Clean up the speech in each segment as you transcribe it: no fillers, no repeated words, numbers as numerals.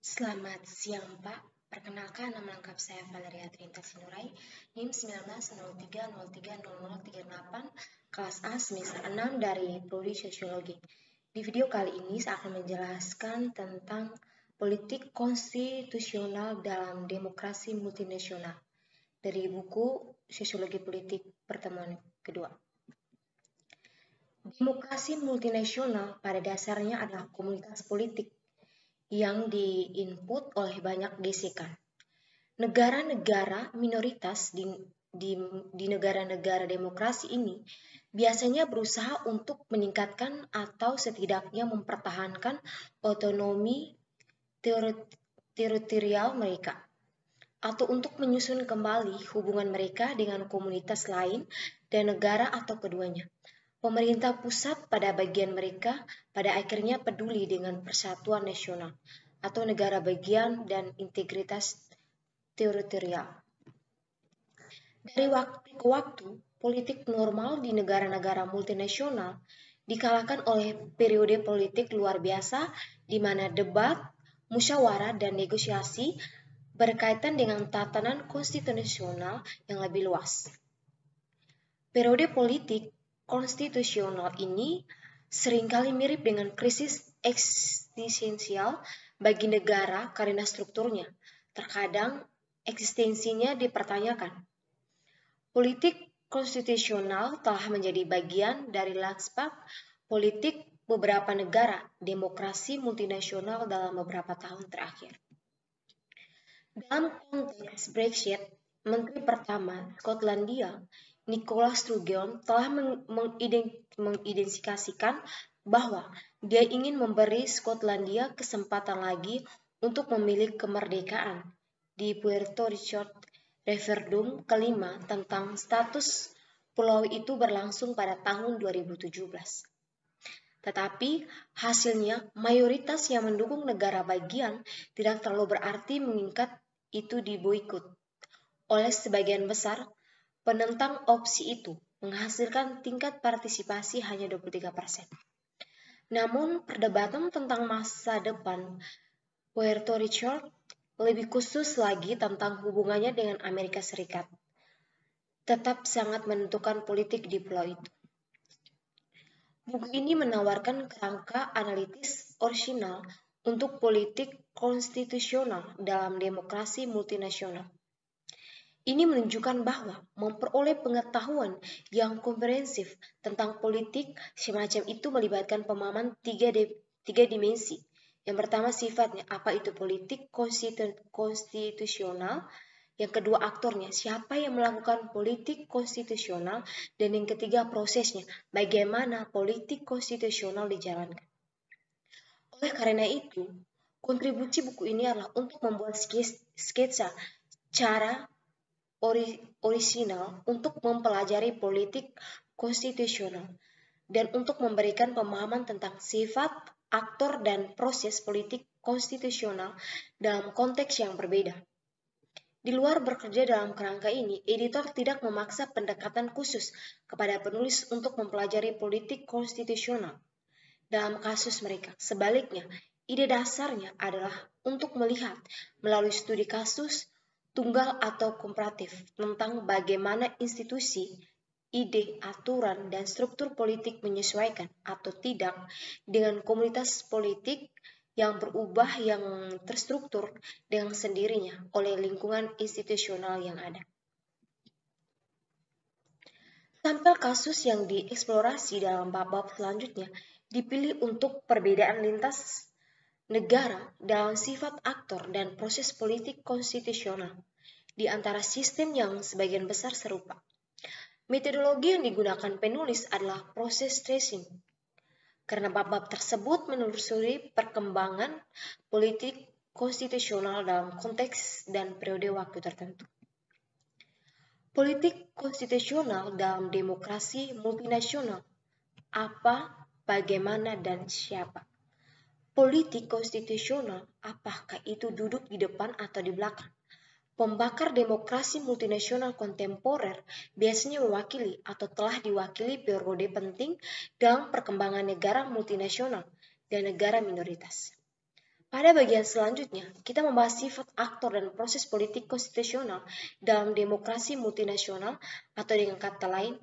Selamat siang Pak, perkenalkan nama lengkap saya Valeria Trinta Sinurai, NIM 1903030038, kelas A semester 6 dari Prodi Sosiologi. Di video kali ini saya akan menjelaskan tentang politik konstitusional dalam demokrasi multinasional dari buku Sosiologi Politik Pertemuan Kedua. Demokrasi multinasional pada dasarnya adalah komunitas politik yang diinput oleh banyak gesekan. Negara-negara minoritas di negara-negara demokrasi ini biasanya berusaha untuk meningkatkan atau setidaknya mempertahankan otonomi teritorial mereka, atau untuk menyusun kembali hubungan mereka dengan komunitas lain dan negara atau keduanya. Pemerintah pusat pada bagian mereka pada akhirnya peduli dengan persatuan nasional atau negara bagian dan integritas teritorial. Dari waktu ke waktu, politik normal di negara-negara multinasional dikalahkan oleh periode politik luar biasa di mana debat, musyawarah, dan negosiasi berkaitan dengan tatanan konstitusional yang lebih luas. Periode politik konstitusional ini seringkali mirip dengan krisis eksistensial bagi negara karena strukturnya. Terkadang eksistensinya dipertanyakan. Politik konstitusional telah menjadi bagian dari landscape politik beberapa negara demokrasi multinasional dalam beberapa tahun terakhir. Dalam konteks Brexit, Menteri Pertama Skotlandia, Nicola Sturgeon, telah mengidentifikasikan bahwa dia ingin memberi Skotlandia kesempatan lagi untuk memilih kemerdekaan di Puerto Rico. Referendum kelima tentang status pulau itu berlangsung pada tahun 2017. Tetapi hasilnya mayoritas yang mendukung negara bagian tidak terlalu berarti meningkat itu diboikot oleh sebagian besar penentang opsi itu, menghasilkan tingkat partisipasi hanya 23%. Namun perdebatan tentang masa depan Puerto Rico, lebih khusus lagi tentang hubungannya dengan Amerika Serikat, tetap sangat menentukan politik di pulau itu. Buku ini menawarkan kerangka analitis orisinal untuk politik konstitusional dalam demokrasi multinasional. Ini menunjukkan bahwa memperoleh pengetahuan yang komprehensif tentang politik semacam itu melibatkan pemahaman tiga dimensi. Yang pertama sifatnya, apa itu politik konstitusional. Yang kedua aktornya, siapa yang melakukan politik konstitusional. Dan yang ketiga prosesnya, bagaimana politik konstitusional dijalankan. Oleh karena itu, kontribusi buku ini adalah untuk membuat sketsa cara orisinal untuk mempelajari politik konstitusional dan untuk memberikan pemahaman tentang sifat, aktor, dan proses politik konstitusional dalam konteks yang berbeda. Di luar bekerja dalam kerangka ini, editor tidak memaksa pendekatan khusus kepada penulis untuk mempelajari politik konstitusional dalam kasus mereka. Sebaliknya, ide dasarnya adalah untuk melihat melalui studi kasus tunggal atau komparatif tentang bagaimana institusi, ide, aturan, dan struktur politik menyesuaikan atau tidak dengan komunitas politik yang berubah yang terstruktur dengan sendirinya oleh lingkungan institusional yang ada. Sampel kasus yang dieksplorasi dalam bab-bab selanjutnya dipilih untuk perbedaan lintas negara dalam sifat aktor dan proses politik konstitusional di antara sistem yang sebagian besar serupa. Metodologi yang digunakan penulis adalah proses tracing, karena bab-bab tersebut menelusuri perkembangan politik konstitusional dalam konteks dan periode waktu tertentu. Politik konstitusional dalam demokrasi multinasional. Apa, bagaimana, dan siapa? Politik konstitusional, apakah itu duduk di depan atau di belakang? Pembakar demokrasi multinasional kontemporer biasanya mewakili atau telah diwakili periode penting dalam perkembangan negara multinasional dan negara minoritas. Pada bagian selanjutnya, kita membahas sifat aktor dan proses politik konstitusional dalam demokrasi multinasional atau dengan kata lain,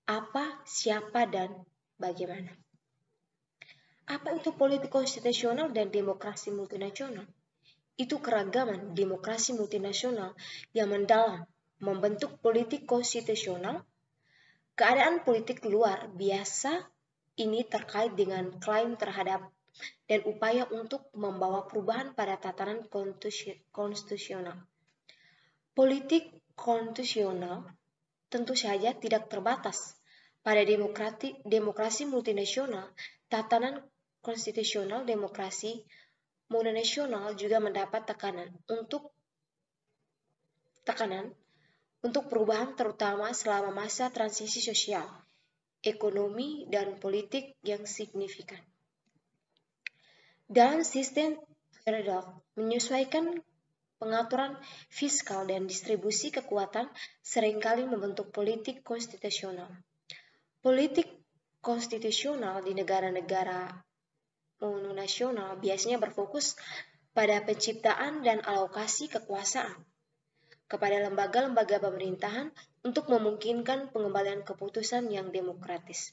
apa, siapa, dan bagaimana. Apa itu politik konstitusional dan demokrasi multinasional? Itu keragaman demokrasi multinasional yang mendalam, membentuk politik konstitusional. Keadaan politik luar biasa ini terkait dengan klaim terhadap dan upaya untuk membawa perubahan pada tatanan konstitusional. Politik konstitusional tentu saja tidak terbatas pada demokrasi multinasional. Tatanan konstitusional demokrasi mononasional juga mendapat tekanan untuk perubahan terutama selama masa transisi sosial, ekonomi, dan politik yang signifikan. Dalam sistem feodal, menyesuaikan pengaturan fiskal dan distribusi kekuatan seringkali membentuk politik konstitusional. Politik konstitusional di negara-negara mononasional biasanya berfokus pada penciptaan dan alokasi kekuasaan kepada lembaga-lembaga pemerintahan untuk memungkinkan pengembalian keputusan yang demokratis.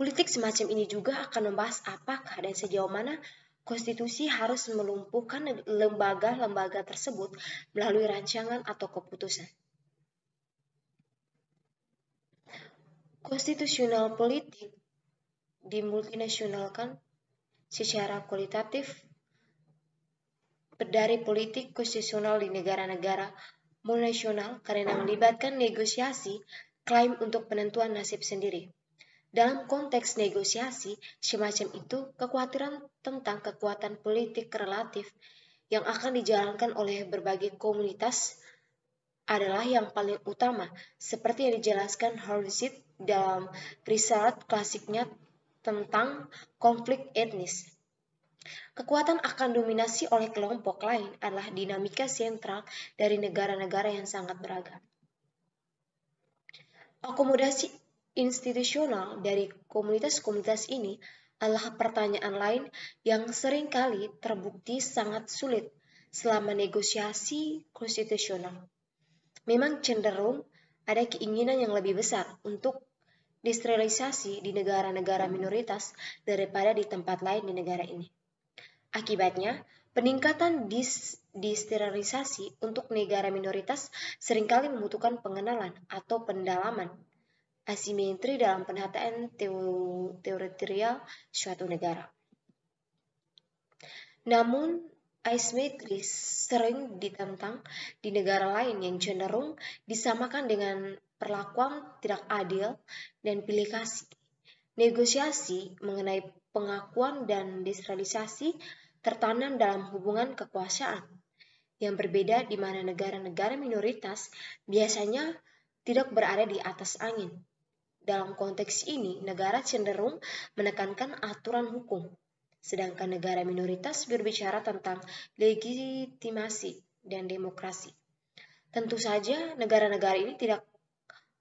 Politik semacam ini juga akan membahas apakah dan sejauh mana konstitusi harus melumpuhkan lembaga-lembaga tersebut melalui rancangan atau keputusan. Konstitusional politik dimultinasionalkan secara kualitatif dari politik konstitusional di negara-negara mononasional karena melibatkan negosiasi klaim untuk penentuan nasib sendiri. Dalam konteks negosiasi semacam itu, kekhawatiran tentang kekuatan politik relatif yang akan dijalankan oleh berbagai komunitas adalah yang paling utama, seperti yang dijelaskan Horzit dalam risalah klasiknya tentang konflik etnis. Kekuatan akan dominasi oleh kelompok lain adalah dinamika sentral dari negara-negara yang sangat beragam. Akomodasi institusional dari komunitas-komunitas ini adalah pertanyaan lain yang seringkali terbukti sangat sulit selama negosiasi konstitusional. Memang cenderung ada keinginan yang lebih besar untuk desentralisasi di negara-negara minoritas daripada di tempat lain di negara ini. Akibatnya, peningkatan desentralisasi untuk negara minoritas seringkali membutuhkan pengenalan atau pendalaman asimetri dalam penataan teritorial suatu negara. Namun, asimetri sering ditentang di negara lain yang cenderung disamakan dengan perlakuan tidak adil dan pilih kasih. Negosiasi mengenai pengakuan dan desentralisasi tertanam dalam hubungan kekuasaan yang berbeda di mana negara-negara minoritas biasanya tidak berada di atas angin. Dalam konteks ini, negara cenderung menekankan aturan hukum, sedangkan negara minoritas berbicara tentang legitimasi dan demokrasi. Tentu saja, negara-negara ini tidak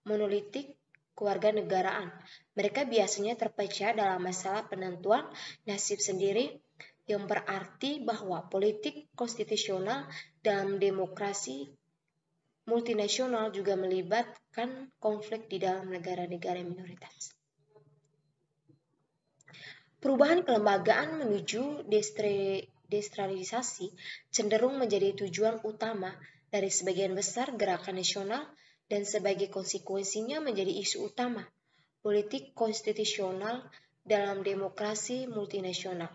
monolitik kewarganegaraan. Mereka biasanya terpecah dalam masalah penentuan nasib sendiri, yang berarti bahwa politik konstitusional dalam demokrasi multinasional juga melibatkan konflik di dalam negara-negara minoritas. Perubahan kelembagaan menuju desentralisasi cenderung menjadi tujuan utama dari sebagian besar gerakan nasional dan sebagai konsekuensinya menjadi isu utama politik konstitusional dalam demokrasi multinasional.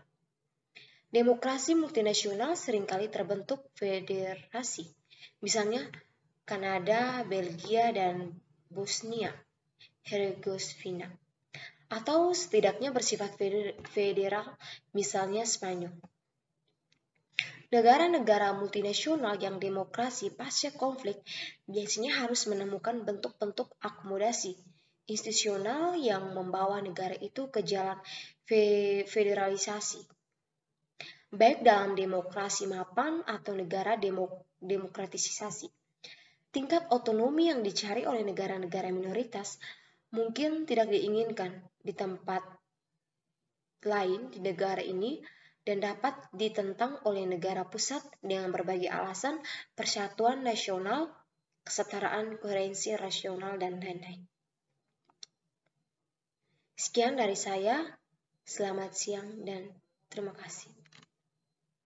Demokrasi multinasional seringkali terbentuk federasi, misalnya Kanada, Belgia, dan Bosnia Herzegovina, atau setidaknya bersifat federal, misalnya Spanyol. Negara-negara multinasional yang demokrasi pasca konflik biasanya harus menemukan bentuk-bentuk akomodasi institusional yang membawa negara itu ke jalan federalisasi, baik dalam demokrasi mapan atau negara demokratisasi. Tingkat otonomi yang dicari oleh negara-negara minoritas mungkin tidak diinginkan di tempat lain di negara ini dan dapat ditentang oleh negara pusat dengan berbagai alasan persatuan nasional, kesetaraan, koherensi rasional, dan lain-lain. Sekian dari saya, selamat siang dan terima kasih.